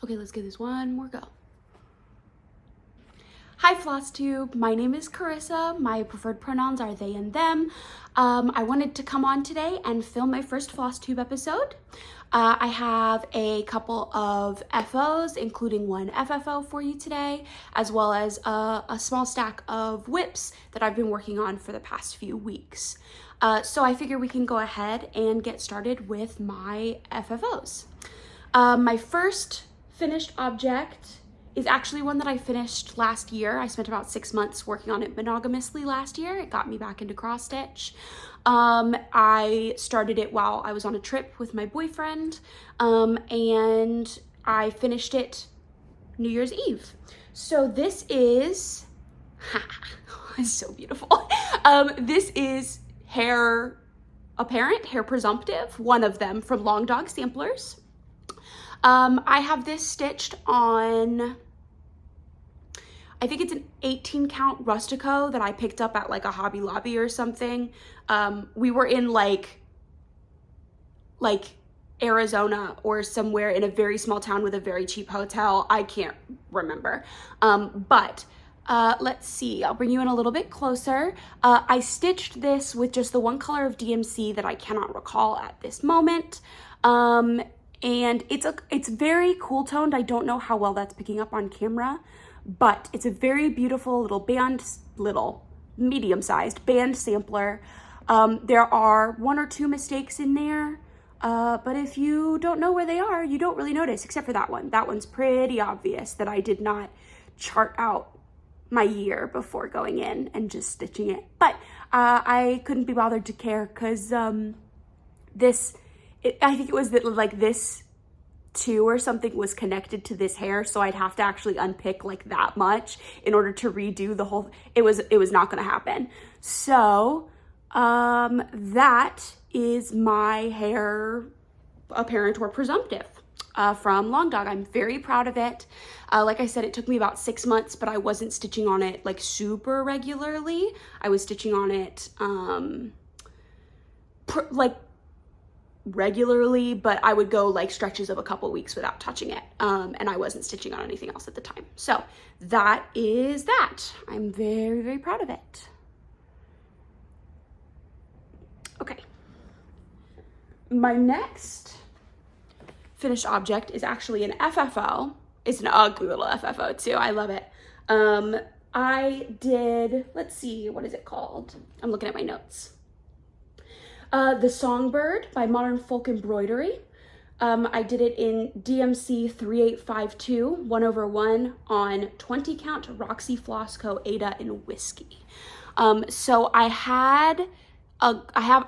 Okay, let's give this one more go. Hi Flosstube, my name is Carissa. My preferred pronouns are they and them. I wanted to come on today and film my first Flosstube episode. I have a couple of FOs, including one FFO for you today, as well as a small stack of WIPs that I've been working on for the past few weeks. So I figure we can go ahead and get started with my FFOs. My first finished object is actually one that I finished last year. I spent about 6 months working on it monogamously last year. It got me back into cross stitch. I started it while I was on a trip with my boyfriend, and I finished it New Year's Eve. So this is, it's so beautiful. This is Hair Apparent, Hair Presumptive, one of them from Long Dog Samplers. I have this stitched on, I think it's an 18 count Rustico that I picked up at like a Hobby Lobby or something. We were in like Arizona or somewhere in a very small town with a very cheap hotel. I can't remember. But let's see, I'll bring you in a little bit closer. I stitched this with just the one color of DMC that I cannot recall at this moment. And it's very cool toned. I don't know how well that's picking up on camera, but it's a very beautiful little medium-sized band sampler. There are 1 or 2 mistakes in there, but if you don't know where they are, you don't really notice, except for that one. That one's pretty obvious that I did not chart out my year before going in and just stitching it. But I couldn't be bothered to care because I think it was that like this 2 or something was connected to this hair, so I'd have to actually unpick like that much in order to redo the whole, it was not gonna happen. So that is my Hair Apparent or Presumptive from Long Dog. I'm very proud of it. Like I said, it took me about 6 months, but I wasn't stitching on it like super regularly. I was stitching on it regularly, but I would go like stretches of a couple weeks without touching it, and I wasn't stitching on anything else at the time. So that is that. I'm very, very proud of it. Okay, my next finished object is actually an FFO. It's an ugly little FFO too. I love it. I did, let's see, what is it called? I'm looking at my notes. The Songbird by Modern Folk Embroidery. I did it in DMC 3852, 1/1 on 20 count Roxy Flossco Ada and Whiskey. So I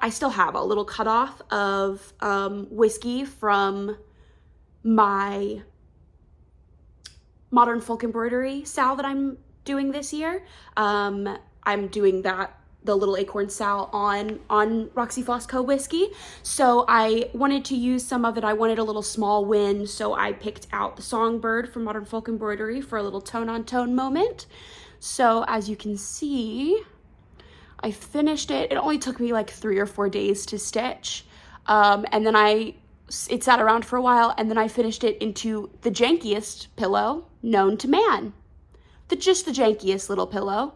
still have a little cutoff of whiskey from my Modern Folk Embroidery sal that I'm doing this year. I'm doing the little acorn sal on Roxy Flossco whiskey. So I wanted to use some of it. I wanted a little small win, so I picked out the Songbird from Modern Folk Embroidery for a little tone on tone moment. So as you can see, I finished it. It only took me like 3 or 4 days to stitch. And then it sat around for a while, and then I finished it into the jankiest pillow known to man. Just the jankiest little pillow.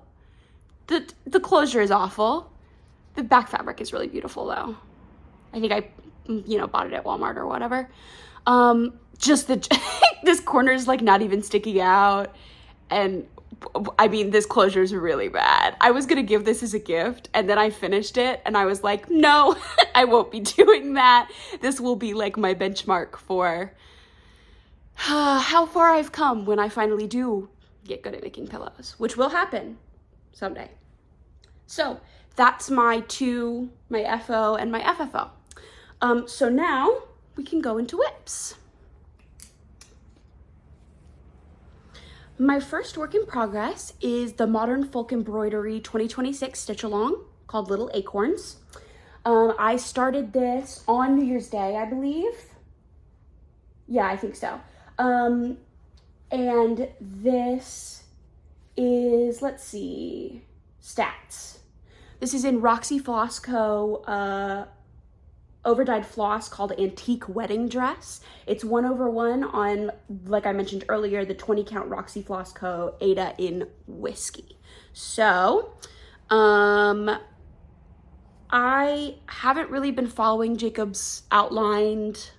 The closure is awful. The back fabric is really beautiful though. I think I, bought it at Walmart or whatever. Just this corner is like not even sticking out. And I mean, this closure is really bad. I was gonna give this as a gift, and then I finished it and I was like, no, I won't be doing that. This will be like my benchmark for how far I've come when I finally do get good at making pillows, which will happen someday. So that's my FO and my FFO. So now we can go into WIPs. My first work in progress is the Modern Folk Embroidery 2026 Stitch Along called Little Acorns. I started this on New Year's Day, I believe. Yeah, I think so. And this is, let's see, stats. This is in Roxy Flossco overdyed floss called Antique Wedding Dress. It's 1/1 on, like I mentioned earlier, the 20 count Roxy Floss Co. Ada in Whiskey. So, I haven't really been following Jacob's outlined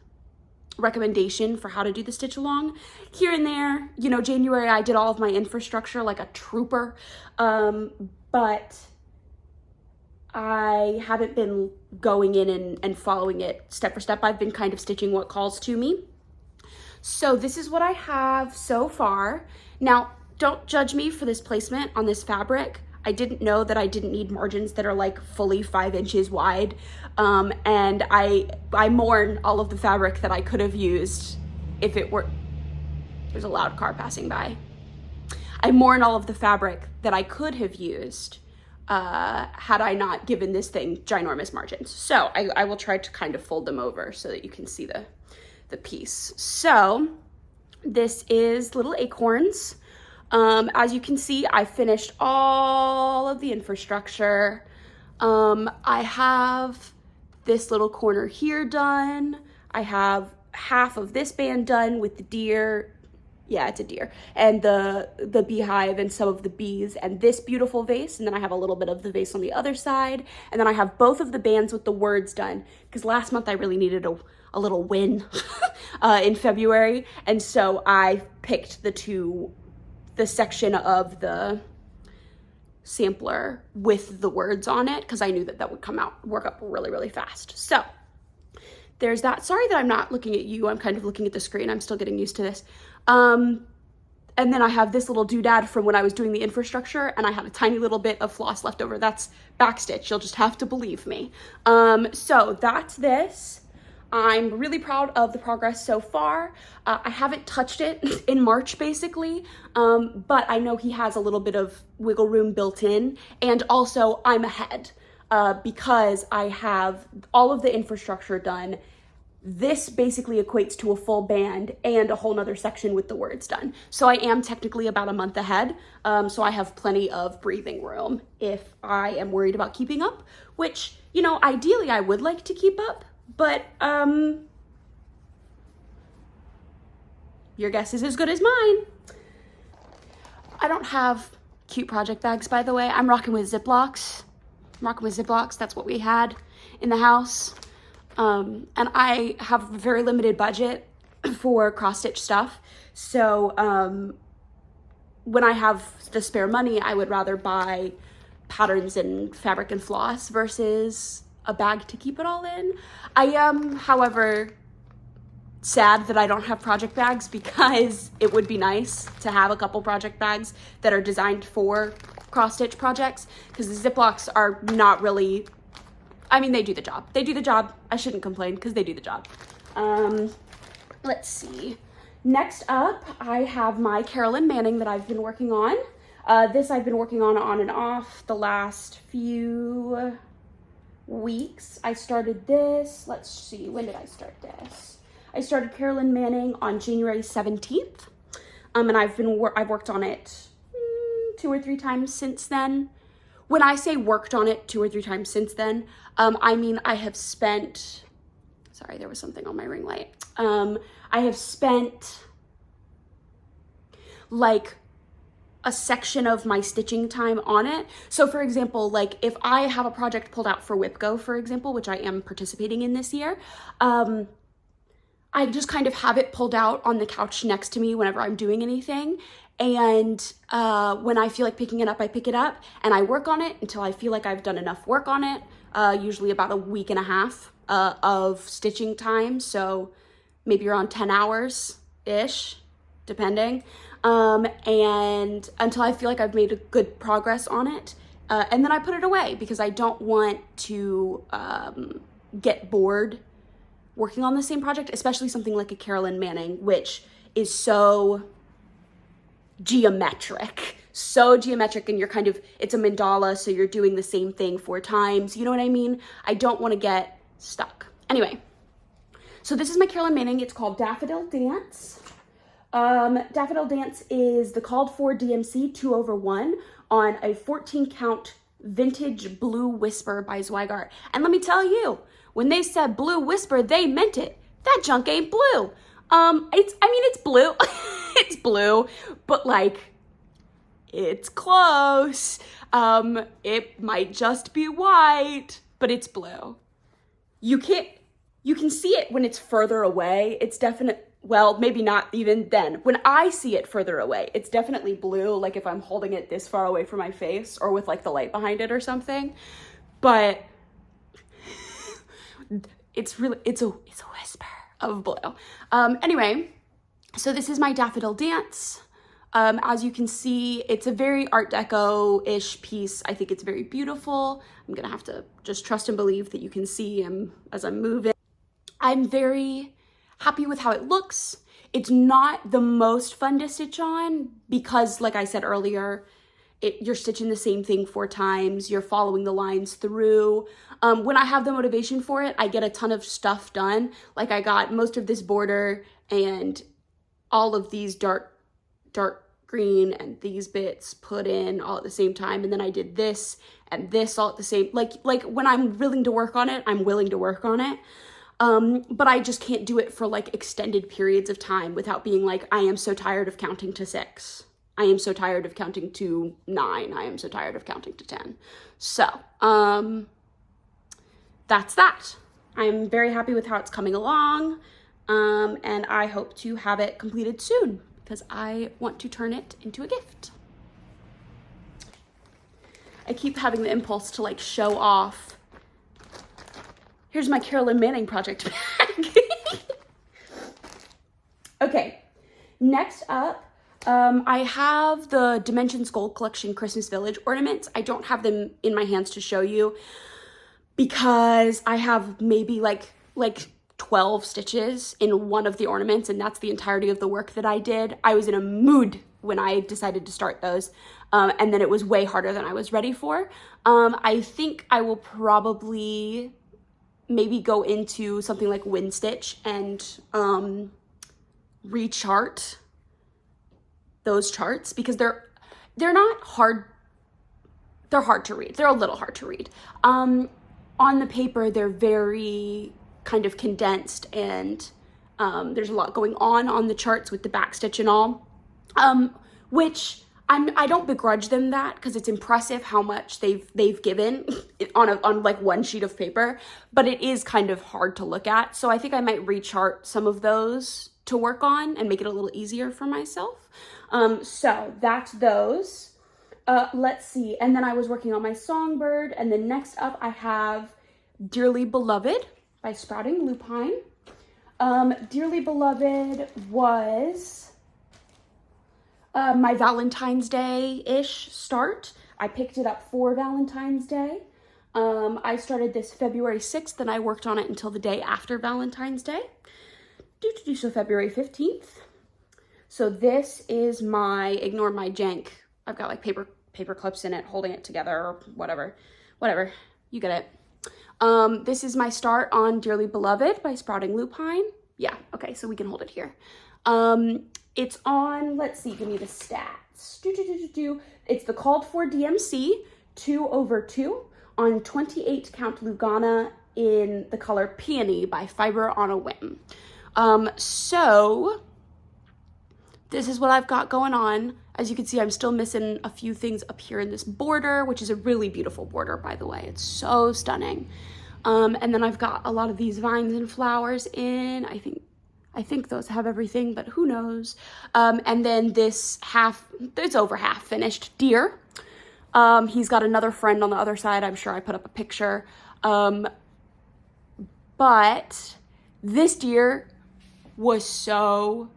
recommendation for how to do the stitch along. Here and there, you know, January I did all of my infrastructure like a trooper, but I haven't been going in and following it step for step. I've been kind of stitching what calls to me. So this is what I have so far. Now, don't judge me for this placement on this fabric. I didn't know that I didn't need margins that are like fully 5 inches wide. And I mourn all of the fabric that I could have used if it were, there's a loud car passing by. I mourn all of the fabric that I could have used had I not given this thing ginormous margins. So I will try to kind of fold them over so that you can see the piece. So this is Little Acorns. As you can see, I finished all of the infrastructure. I have this little corner here done. I have half of this band done with the deer. Yeah, it's a deer. And the beehive and some of the bees and this beautiful vase. And then I have a little bit of the vase on the other side. And then I have both of the bands with the words done. Because last month I really needed a little win in February. And so I picked the section of the sampler with the words on it because I knew that would work up really, really fast. So there's that. Sorry that I'm not looking at you. I'm kind of looking at the screen. I'm still getting used to this. And then I have this little doodad from when I was doing the infrastructure and I had a tiny little bit of floss left over. That's backstitch. You'll just have to believe me. So that's this. I'm really proud of the progress so far. I haven't touched it in March basically, but I know he has a little bit of wiggle room built in, and also I'm ahead because I have all of the infrastructure done. This basically equates to a full band and a whole nother section with the words done. So I am technically about a month ahead, so I have plenty of breathing room if I am worried about keeping up, which, you know, ideally I would like to keep up. But, your guess is as good as mine. I don't have cute project bags, by the way. I'm rocking with Ziplocs. That's what we had in the house. And I have a very limited budget for cross-stitch stuff. So, when I have the spare money, I would rather buy patterns and fabric and floss versus a bag to keep it all in. I am, however, sad that I don't have project bags because it would be nice to have a couple project bags that are designed for cross-stitch projects, because the Ziplocs are not really, I mean, they do the job. They do the job. I shouldn't complain because they do the job. Let's see. Next up, I have my Carolyn Manning that I've been working on. This I've been working on and off the last few weeks. I started this, let's see, when did I start this? I started Carolyn Manning on January 17th. And I've worked on it 2 or 3 times since then. When I say worked on it 2 or 3 times since then, I mean I have spent, sorry, there was something on my ring light. I have spent like a section of my stitching time on it. So for example, like if I have a project pulled out for WIP Go, for example, which I am participating in this year, I just kind of have it pulled out on the couch next to me whenever I'm doing anything. And when I feel like picking it up, I pick it up and I work on it until I feel like I've done enough work on it, usually about a week and a half of stitching time. So maybe around 10 hours-ish, depending. And until I feel like I've made a good progress on it. And then I put it away because I don't want to get bored working on the same project, especially something like a Carolyn Manning, which is so geometric. And you're kind of, it's a mandala, so you're doing the same thing 4 times. You know what I mean? I don't want to get stuck. Anyway, so this is my Carolyn Manning. It's called Daffodil Dance. Daffodil Dance is the called for DMC 2/1 on a 14 count vintage blue whisper by Zweigart. And let me tell you, When they said blue whisper, they meant it. That junk ain't blue. It's blue. It's blue, but like, it's close. It might just be white, but it's blue. You can see it when it's further away. It's definite, well, maybe not even then. When I see it further away, it's definitely blue, like if I'm holding it this far away from my face or with like the light behind it or something. But it's a whisper of blue. Anyway, so this is my daffodil dance. As you can see, it's a very Art Deco-ish piece. I think it's very beautiful. I'm gonna have to just trust and believe that you can see as I'm moving. I'm very happy with how it looks. It's not the most fun to stitch on because, like I said earlier, you're stitching the same thing 4 times, you're following the lines through. When I have the motivation for it, I get a ton of stuff done. Like I got most of this border and all of these dark green and these bits put in all at the same time. And then I did this and this all at the same, like when I'm willing to work on it, I'm willing to work on it. But I just can't do it for like extended periods of time without being like, I am so tired of counting to 6. I am so tired of counting to 9. I am so tired of counting to 10. So, that's that. I'm very happy with how it's coming along. And I hope to have it completed soon because I want to turn it into a gift. I keep having the impulse to like show off. Here's my Carolyn Manning project bag. Okay, next up, I have the Dimensions Gold Collection Christmas Village ornaments. I don't have them in my hands to show you because I have maybe like 12 stitches in one of the ornaments, and that's the entirety of the work that I did. I was in a mood when I decided to start those, and then it was way harder than I was ready for. I think I will probably maybe go into something like Wind Stitch and rechart those charts because they're not hard. They're hard to read. They're a little hard to read. On the paper, they're very kind of condensed and there's a lot going on the charts with the back stitch and all, which I don't begrudge them that because it's impressive how much they've given on like one sheet of paper, but it is kind of hard to look at. So I think I might rechart some of those to work on and make it a little easier for myself. So that's those. Let's see. And then I was working on my Songbird, and then next up I have Dearly Beloved by Sprouting Lupine. Dearly Beloved was my Valentine's Day-ish start. I picked it up for Valentine's Day. I started this February 6th and I worked on it until the day after Valentine's Day. So February 15th. So this is my, ignore my jank. I've got like paper clips in it, holding it together or whatever, you get it. This is my start on Dearly Beloved by Sprouting Lupine. Yeah, okay, so we can hold it here. It's on, let's see, give me the stats. It's the called for DMC 2/2 on 28 count Lugana in the color Peony by Fiber on a Whim. So this is what I've got going on. As you can see, I'm still missing a few things up here in this border, which is a really beautiful border, by the way. It's so stunning. And then I've got a lot of these vines and flowers in. I think those have everything, but who knows? And then this it's over half finished deer. He's got another friend on the other side. I'm sure I put up a picture. But this deer was so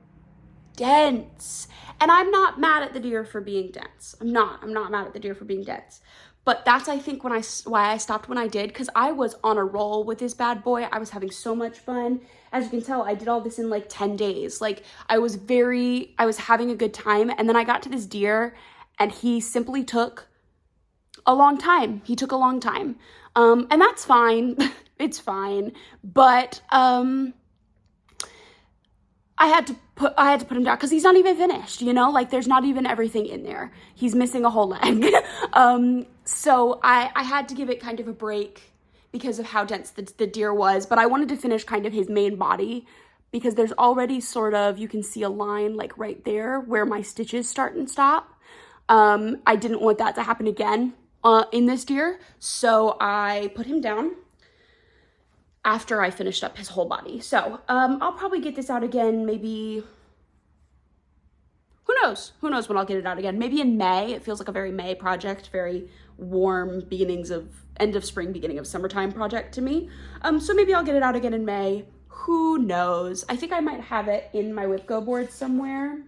dense. And I'm not mad at the deer for being dense. I'm not mad at the deer for being dense. But that's, I think, why I stopped when I did, because I was on a roll with this bad boy. I was having so much fun. As you can tell, I did all this in like 10 days. Like I was having a good time. And then I got to this deer and he simply took a long time. He took a long time. And that's fine. It's fine. But, I had to put him down because he's not even finished, you know, like there's not even everything in there. He's missing a whole leg. So I had to give it kind of a break because of how dense the deer was, but I wanted to finish kind of his main body because there's already sort of, you can see a line like right there where my stitches start and stop. I didn't want that to happen again in this deer, so I put him down after I finished up his whole body. So I'll probably get this out again, maybe, who knows when I'll get it out again. Maybe in May. It feels like a very May project, very warm end of spring, beginning of summertime project to me. So maybe I'll get it out again in May. Who knows? I think I might have it in my WIP Go board somewhere.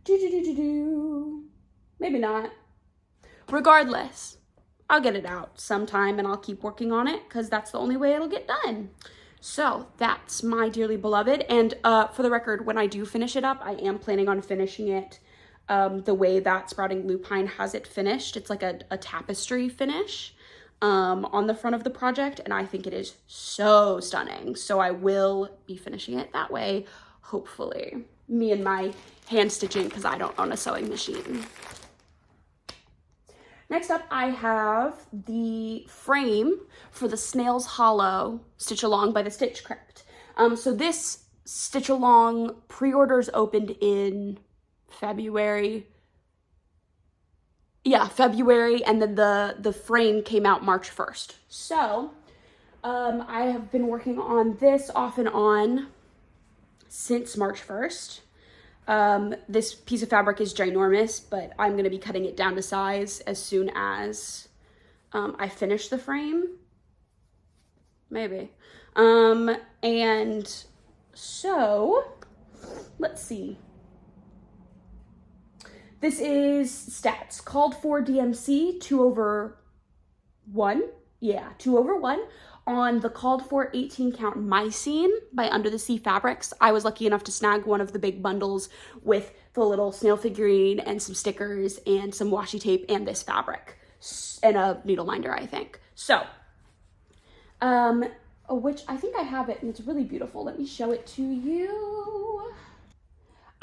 Maybe not. Regardless, I'll get it out sometime and I'll keep working on it because that's the only way it'll get done. So that's my dearly beloved. And for the record, when I do finish it up, I am planning on finishing it the way that Sprouting Lupine has it finished. It's like a tapestry finish on the front of the project, and I think it is so stunning. So I will be finishing it that way, hopefully. Me and my hand stitching, because I don't own a sewing machine. Next up, I have the frame for the Snail's Hollow Stitch Along by the Stitch Crypt. So this Stitch Along pre-orders opened in February. Yeah, February, and then the frame came out March 1st. So I have been working on this off and on since March 1st. This piece of fabric is ginormous, but I'm going to be cutting it down to size as soon as I finish the frame. Maybe. And so, let's see. This is stats. Called for DMC 2/1. Yeah, 2/1 on the called for 18 count Mycene by Under the Sea Fabrics. I was lucky enough to snag one of the big bundles with the little snail figurine and some stickers and some washi tape and this fabric and a needle minder, I think. So, which I think I have it and it's really beautiful. Let me show it to you.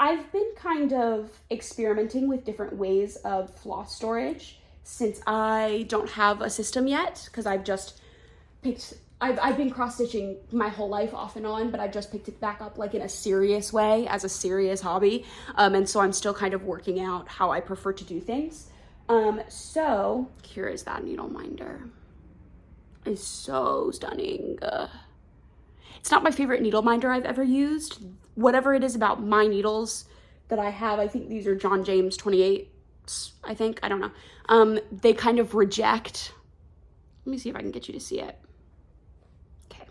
I've been kind of experimenting with different ways of floss storage since I don't have a system yet, because I've just picked, I've been cross-stitching my whole life off and on, but I've just picked it back up like in a serious way as a serious hobby. And so I'm still kind of working out how I prefer to do things. So here is that needle minder. It's so stunning. It's not my favorite needle minder I've ever used. Whatever it is about my needles that I have, I think these are John James 28s, I think, I don't know. They kind of reject, let me see if I can get you to see it. Okay.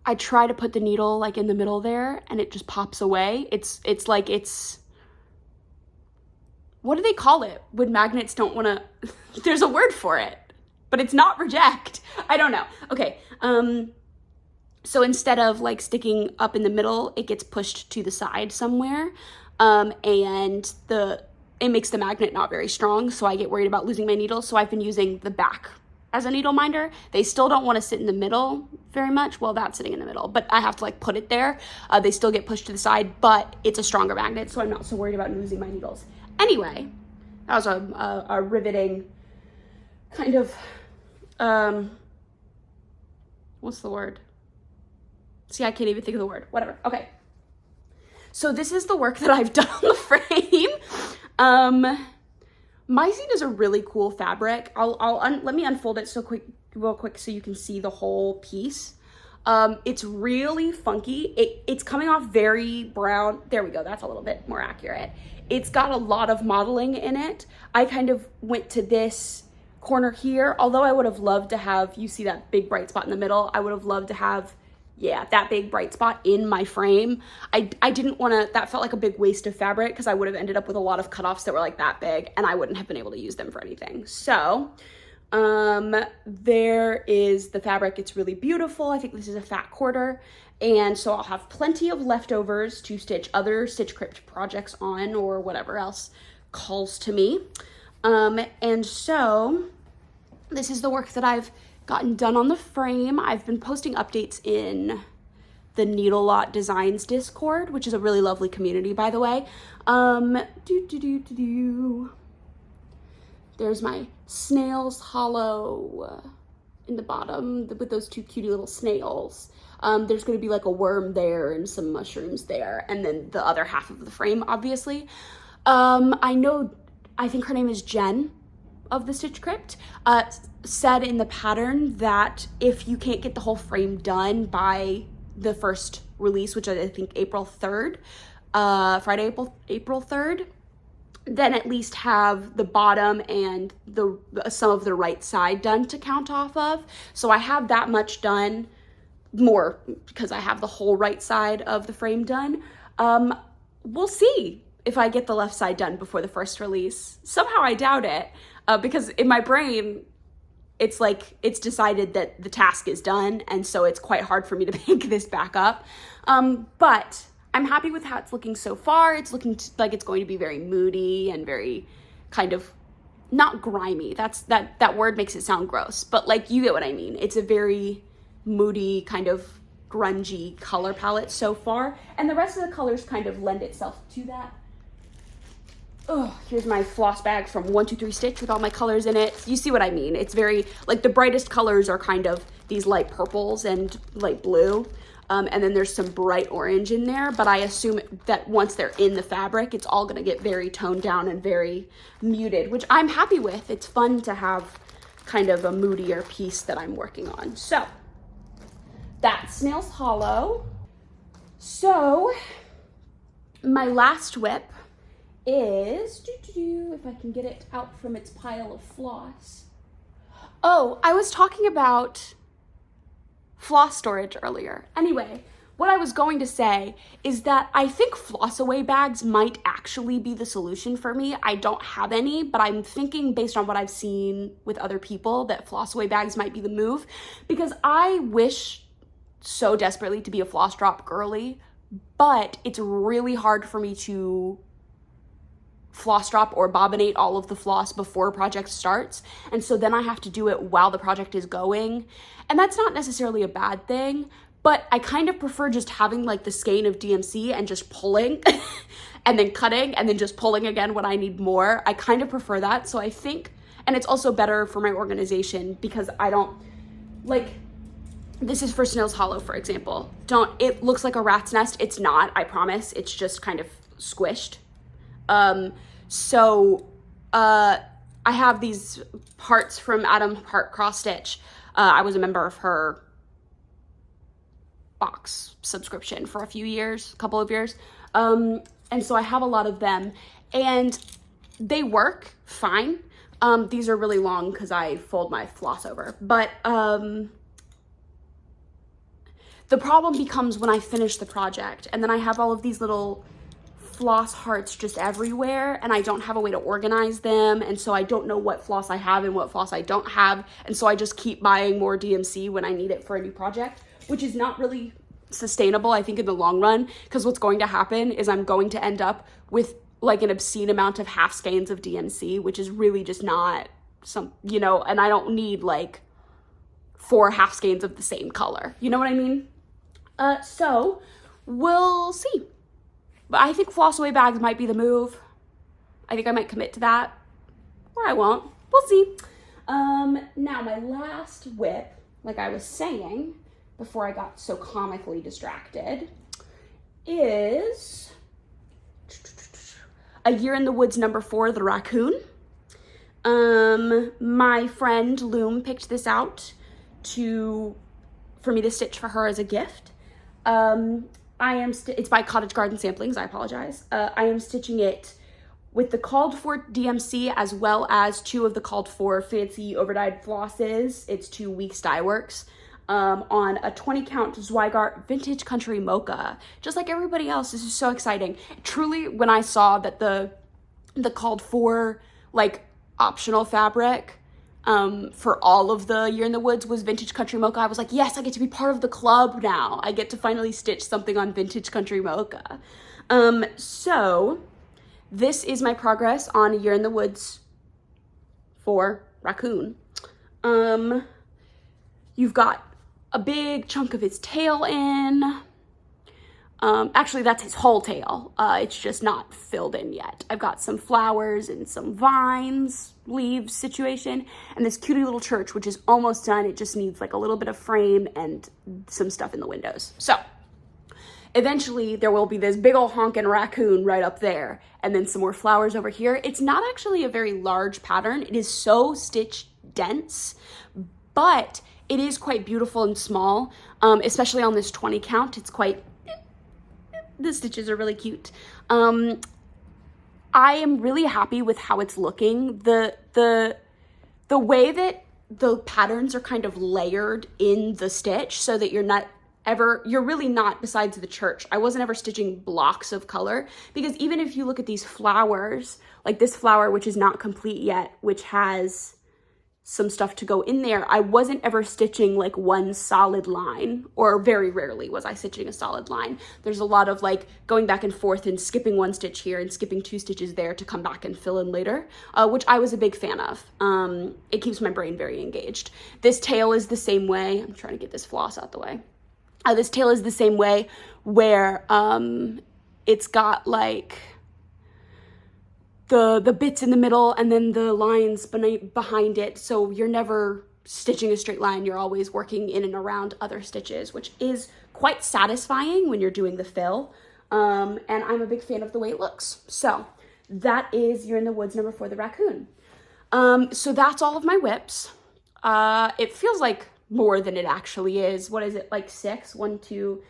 I try to put the needle like in the middle there and it just pops away. It's like, what do they call it when magnets don't want to, there's a word for it, but it's not reject. I don't know. Okay. So instead of like sticking up in the middle, it gets pushed to the side somewhere. And it makes the magnet not very strong. So I get worried about losing my needle. So I've been using the back as a needle minder. They still don't want to sit in the middle very much. Well, that's sitting in the middle, but I have to like put it there. They still get pushed to the side, but it's a stronger magnet. So I'm not so worried about losing my needles. Anyway, that was a riveting kind of, what's the word? See, I can't even think of the word. Whatever. Okay. So this is the work that I've done on the frame. Mycene is a really cool fabric. Let me unfold it real quick so you can see the whole piece. It's really funky. It's coming off very brown. There we go. That's a little bit more accurate. It's got a lot of modeling in it. I kind of went to this corner here, although I would have loved to have, you see that big bright spot in the middle. I would have loved to have, yeah, that big bright spot in my frame. I didn't want to, that felt like a big waste of fabric because I would have ended up with a lot of cutoffs that were like that big and I wouldn't have been able to use them for anything. So there is the fabric. It's really beautiful. I think this is a fat quarter. And so I'll have plenty of leftovers to stitch other Stitch Crypt projects on or whatever else calls to me. And so this is the work that I've gotten done on the frame. I've been posting updates in the Needle Lot Designs Discord, which is a really lovely community, by the way. There's my Snail's Hollow in the bottom with those two cutie little snails. There's going to be like a worm there and some mushrooms there, and then the other half of the frame, obviously. I think her name is Jen of the Stitch Crypt, said in the pattern that if you can't get the whole frame done by the first release, which I think April 3rd, Friday, April 3rd, then at least have the bottom and some of the right side done to count off of. So I have that much done, more because I have the whole right side of the frame done. We'll see if I get the left side done before the first release. Somehow I doubt it, because in my brain, it's like it's decided that the task is done, and so it's quite hard for me to pick this back up. But I'm happy with how it's looking so far. It's looking like it's going to be very moody and very kind of not grimy. That word makes it sound gross, but like, you get what I mean. It's a very moody, kind of grungy color palette so far, and the rest of the colors kind of lend itself to that. Oh, here's my floss bag from 123 Stitch with all my colors in it. You see what I mean? It's very, like, the brightest colors are kind of these light purples and light blue. And then there's some bright orange in there, but I assume that once they're in the fabric, it's all gonna get very toned down and very muted, which I'm happy with. It's fun to have kind of a moodier piece that I'm working on. So that's Snail's Hollow. So my last WIP is, if I can get it out from its pile of floss. Oh, I was talking about floss storage earlier. Anyway, what I was going to say is that I think floss away bags might actually be the solution for me. I don't have any, but I'm thinking, based on what I've seen with other people, that floss away bags might be the move, because I wish so desperately to be a floss drop girly, but it's really hard for me to floss drop or bobbinate all of the floss before a project starts, and so then I have to do it while the project is going, and that's not necessarily a bad thing, but I kind of prefer just having like the skein of DMC and just pulling and then cutting and then just pulling again when I need more. I kind of prefer that. So I think, and it's also better for my organization, because I don't, like, this is for Snail's Hollow, for example. It looks like a rat's nest. It's not, I promise. It's just kind of squished. I have these parts from Adam Hart Cross Stitch. I was a member of her box subscription for a couple of years. And so I have a lot of them, and they work fine. These are really long because I fold my floss over, but, the problem becomes when I finish the project and then I have all of these little floss hearts just everywhere, and I don't have a way to organize them, and so I don't know what floss I have and what floss I don't have, and so I just keep buying more DMC when I need it for a new project, which is not really sustainable, I think, in the long run, because what's going to happen is I'm going to end up with like an obscene amount of half skeins of DMC, which is really just not and I don't need like 4 half skeins of the same color, you know what I mean? So we'll see. But I think floss away bags might be the move. I think I might commit to that, or I won't. We'll see. Now my last WIP, like I was saying before I got so comically distracted, is A Year in the Woods #4, the raccoon. My friend Loom picked this out for me to stitch for her as a gift. It's by Cottage Garden Samplings, I apologize. I am stitching it with the called for DMC as well as 2 of the called for fancy overdyed flosses. It's 2 Weeks Dye Works, on a 20 count Zweigart Vintage Country Mocha. Just like everybody else, this is so exciting. Truly, when I saw that the called for like optional fabric for all of the Year in the Woods was Vintage Country Mocha, I was like, yes, I get to be part of the club now. I get to finally stitch something on Vintage Country Mocha. So this is my progress on A Year in the Woods for Raccoon. You've got a big chunk of its tail in. Actually, that's his whole tail. It's just not filled in yet. I've got some flowers and some vines, leaves situation, and this cutie little church, which is almost done. It just needs like a little bit of frame and some stuff in the windows. So eventually there will be this big old honking raccoon right up there, and then some more flowers over here. It's not actually a very large pattern. It is so stitch dense, but it is quite beautiful and small, especially on this 20 count. It's quite, the stitches are really cute. I am really happy with how it's looking. The way that the patterns are kind of layered in the stitch so that you're really not, besides the church, I wasn't ever stitching blocks of color, because even if you look at these flowers, like this flower, which is not complete yet, which has some stuff to go in there, I wasn't ever stitching like one solid line, or very rarely was I stitching a solid line. There's a lot of like going back and forth and skipping one stitch here and skipping 2 stitches there to come back and fill in later, which I was a big fan of. It keeps my brain very engaged. This tail is the same way. I'm trying to get this floss out the way. This tail is the same way, where it's got like the bits in the middle and then the lines behind it, so you're never stitching a straight line. You're always working in and around other stitches, which is quite satisfying when you're doing the fill, and I'm a big fan of the way it looks. So that is You're in the Woods number 4, the raccoon. So that's all of my WIPs. It feels like more than it actually is. What is it, like 6? 1, 2,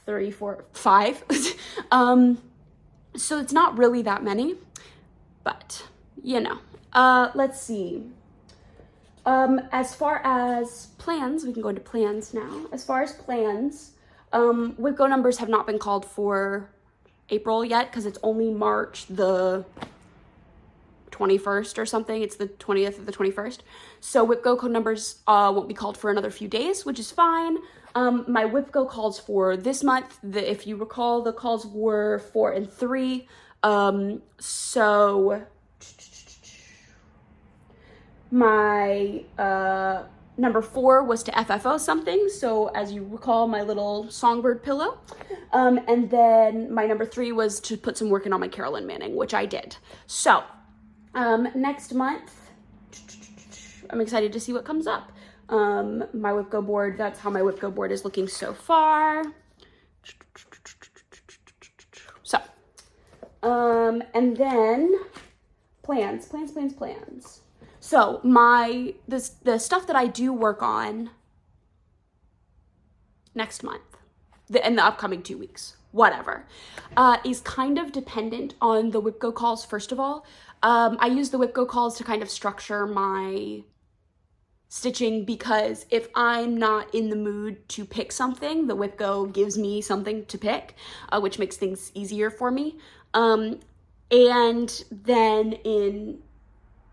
3, 4, 5. So it's not really that many, but you know. Let's see. As far as plans, we can go into plans now. As far as plans, WIP Go numbers have not been called for April yet, because it's only March the 21st or something. It's the 20th or the 21st. So WIP Go code numbers won't be called for another few days, which is fine. My WIP Go calls for this month, if you recall, the calls were 4 and 3. So my number 4 was to FFO something. So as you recall, my little songbird pillow. And then my number 3 was to put some work in on my Carolyn Manning, which I did. So next month, I'm excited to see what comes up. My WIP Go board, that's how my WIP Go board is looking so far. So, and then plans. So the stuff that I do work on next month, in the upcoming 2 weeks, whatever, is kind of dependent on the WIP Go calls, first of all. I use the WIP Go calls to kind of structure my stitching, because if I'm not in the mood to pick something, the WIP Go gives me something to pick, which makes things easier for me. And then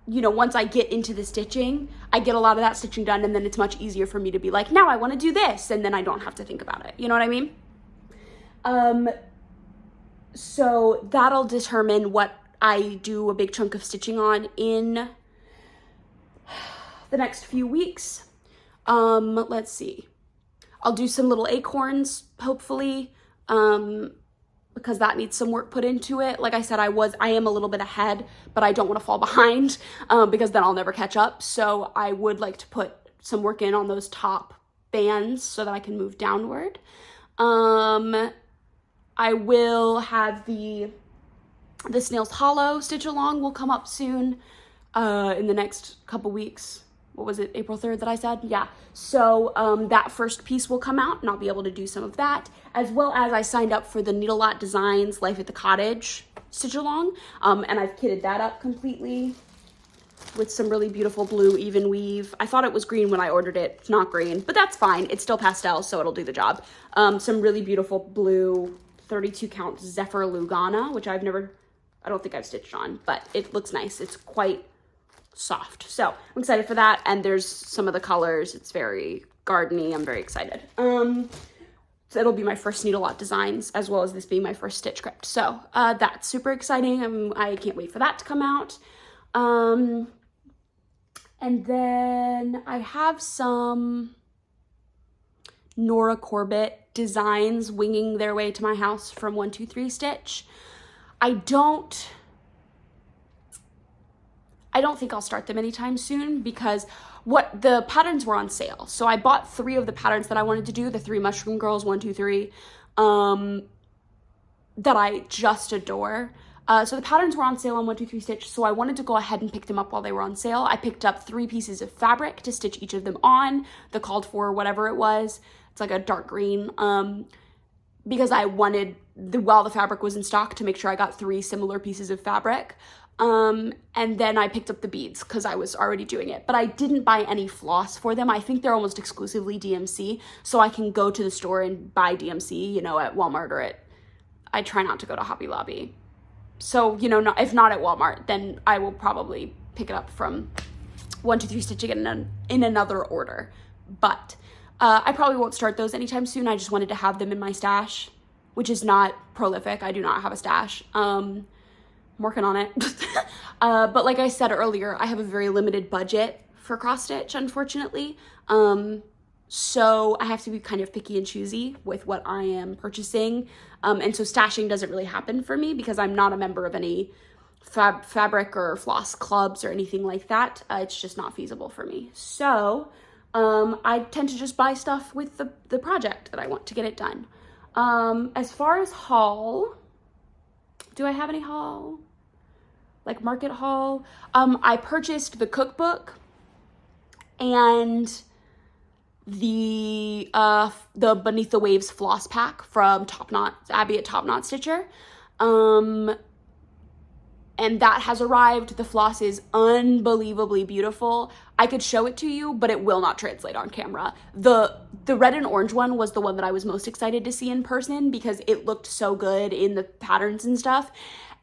once I get into the stitching, I get a lot of that stitching done, and then it's much easier for me to be like, now I want to do this, and then I don't have to think about it. You know what I mean? So that'll determine what I do a big chunk of stitching on in the next few weeks. Let's see. I'll do some little acorns, hopefully, because that needs some work put into it. Like I said, I am a little bit ahead, but I don't want to fall behind, because then I'll never catch up. So I would like to put some work in on those top bands so that I can move downward. I will have the Snail's Hollow stitch along will come up soon, in the next couple weeks. What was it, April 3rd that I said? Yeah. So that first piece will come out, and I'll be able to do some of that, as well as I signed up for the Needle Lot Designs Life at the Cottage stitch along, and I've kitted that up completely with some really beautiful blue even weave. I thought it was green when I ordered it. It's not green, but that's fine. It's still pastel, so it'll do the job. Some really beautiful blue 32 count Zephyr Lugana, which I don't think I've stitched on, but it looks nice. It's quite soft. So I'm excited for that. And there's some of the colors. It's very gardeny. I'm very excited. So it'll be my first Needle Lot Designs, as well as this being my first stitch crypt. So that's super exciting. I can't wait for that to come out. And then I have some Nora Corbett designs winging their way to my house from 123 Stitch. I don't think I'll start them anytime soon because the patterns were on sale. So I bought 3 of the patterns that I wanted to do, the 3 Mushroom Girls, 1, 2, 3, that I just adore. So the patterns were on sale on 123 Stitch, so I wanted to go ahead and pick them up while they were on sale. I picked up 3 pieces of fabric to stitch each of them on, the called for whatever it was. It's like a dark green, because I wanted, while the fabric was in stock, to make sure I got 3 similar pieces of fabric. And then I picked up the beads because I was already doing it, but I didn't buy any floss for them. I think they're almost exclusively DMC, so I can go to the store and buy DMC, you know, at Walmart or I try not to go to Hobby Lobby. So, you know, if not at Walmart, then I will probably pick it up from 123 Stitch again in another order. But I probably won't start those anytime soon. I just wanted to have them in my stash, which is not prolific. I do not have a stash. I'm working on it. But like I said earlier, I have a very limited budget for cross stitch, unfortunately. So I have to be kind of picky and choosy with what I am purchasing. And so stashing doesn't really happen for me because I'm not a member of any fabric or floss clubs or anything like that. It's just not feasible for me. So I tend to just buy stuff with the project that I want to get it done. As far as haul, do I have any haul? Like market haul? I purchased the cookbook and the Beneath the Waves floss pack from Abby at Top Knot Stitcher. And that has arrived. The floss is unbelievably beautiful. I could show it to you, but it will not translate on camera. The red and orange one was the one that I was most excited to see in person because it looked so good in the patterns and stuff.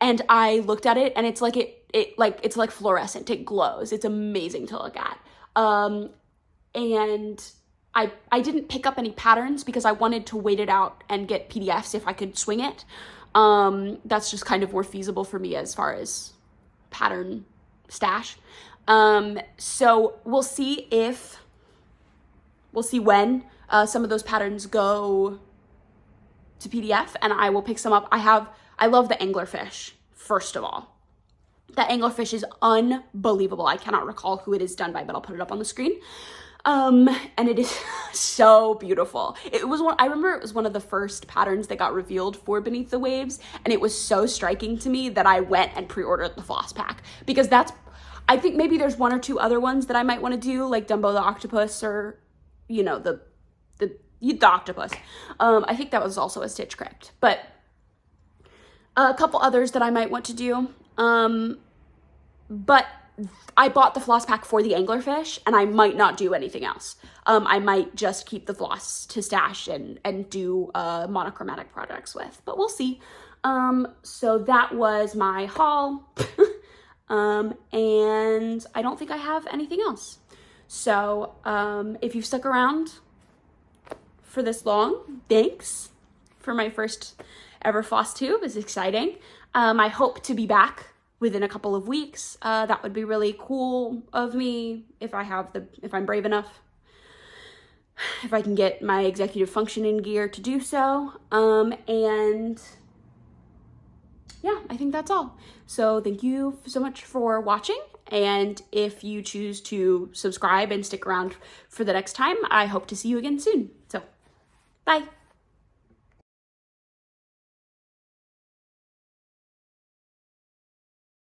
And I looked at it and it's like it's like fluorescent. It glows. It's amazing to look at. And I didn't pick up any patterns because I wanted to wait it out and get PDFs if I could swing it. That's just kind of more feasible for me as far as pattern stash. So we'll see when some of those patterns go to PDF and I will pick some up. I love the anglerfish, first of all. That anglerfish is unbelievable. I cannot recall who it is done by, but I'll put it up on the screen. And it is so beautiful. I remember it was one of the first patterns that got revealed for Beneath the Waves, and it was so striking to me that I went and pre-ordered the floss pack because I think maybe there's 1 or 2 other ones that I might want to do, like Dumbo the Octopus or, you know, the octopus. I think that was also a Stitch Crypt, but a couple others that I might want to do. But I bought the floss pack for the anglerfish and I might not do anything else. I might just keep the floss to stash and do monochromatic projects with, but we'll see. So that was my haul. And I don't think I have anything else. So if you've stuck around for this long, thanks for my first ever Flosstube. It's exciting. I hope to be back within a couple of weeks. That would be really cool of me if I'm brave enough, if I can get my executive functioning gear to do so. And yeah, I think that's all. So thank you so much for watching. And if you choose to subscribe and stick around for the next time, I hope to see you again soon. So bye.